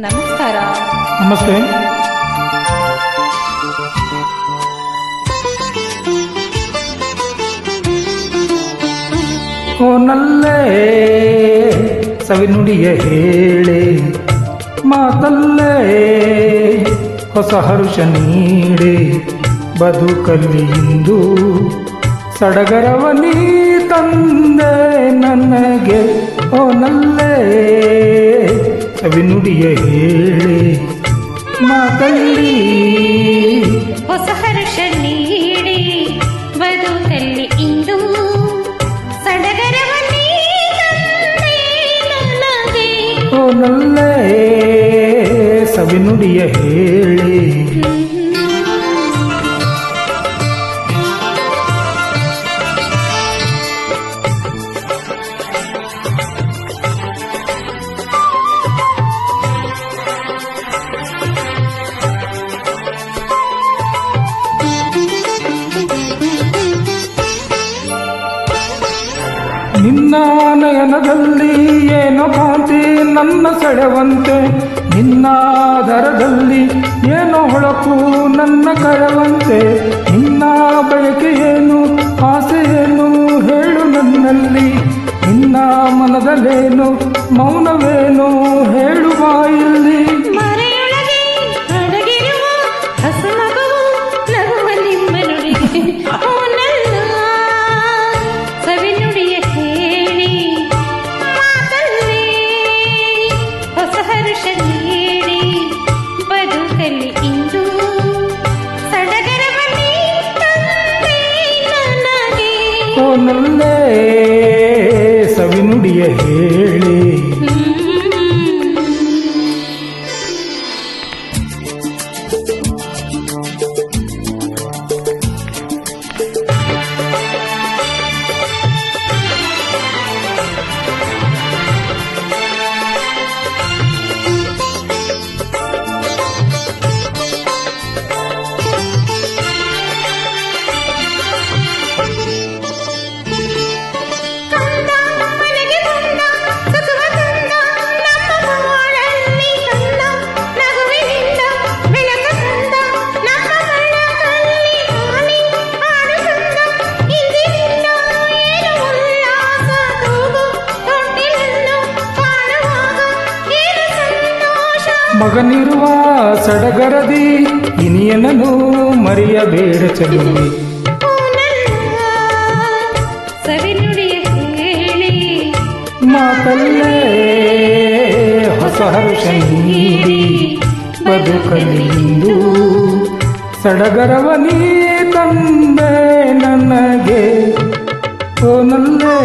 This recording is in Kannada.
ನಮಸ್ಕಾರ. ನಮಸ್ತೆ. ಓ ನಲ್ಲೇ ಸವಿನುಡಿಯ ಹೇಳೆ ಮಾತಲ್ಲೇ ಹೊಸ ಹರುಷ ನೀಡೆ ಬದುಕಲ್ಲಿ ಇಂದು ಸಡಗರವ ನೀ ತಂದೆ ನನಗೆ. ಓ ನಲ್ಲೇ ಸವಿನುಡಿಯ ಹೇಳೆ ಮಾತಲ್ಲಿ ಹೊಸ ಹರ್ಷ ನೀಡಿ ಬದುಕಲ್ಲಿ ಇಂದು ಸಡಗರವ ನೀ ತಂದೆ ನನಗೆ. ಓ ನಲ್ಲೇ ಸವಿನುಡಿಯ ಹೇಳೆ. ನಿನ್ನ ನಯನದಲ್ಲಿ ಏನೋ ಕಾಂತಿ ನನ್ನ ಸೆಳೆವಂತೆ, ನಿನ್ನ ದರದಲ್ಲಿ ಏನೋ ಹೊಳಪು ನನ್ನ ಕರೆವಂತೆ. ನಿನ್ನ ಬಯಕೆ ಏನು ಆಸೆ ಏನು ಹೇಳು ನನ್ನಲ್ಲಿ, ನಿನ್ನ ಮನದಲ್ಲೇನು ಮೌನವೇನು ಹೇಳು ಬಾಯಲ್ಲಿ. ಮರೆಯೊಳಗೆ ಅಡಗಿರುವ ಹಸು ಮಗುವು ನಗುವ ನಿಮ್ಮ ನುಡಿಗೆ. ಓ ನನ್ನ ಸವಿನುಡಿಯ ಹೇಳಿ ಮಾತಲ್ಲಿ ಹೊಸ ಹರ್ಷ ನೀಡಿ ಬದುಕಲ್ಲಿ ಇಂದು ಸಡಗರವ ನೀ ತಂದೆ ನನಗೆ. ಓ ನಲ್ಲೇ ಸವಿನುಡಿಯ ಹೇಳಿ. ಮಗನಿರುವ ಸಡಗರದಿ ಇನಿಯನನು ಮರೆಯಬೇಡ ಚೆಲುವೆ. ಸವಿನುಡಿಯ ಹೇಳಿ ಮಾತಲ್ಲೇ ಹೊಸ ಹರ್ಷ ನೀಡಿ ಬದುಕಲಿ ಇಂದು ಸಡಗರವ ನೀ ತಂದೆ ನನಗೆ. ಓ ನಲ್ಲೇ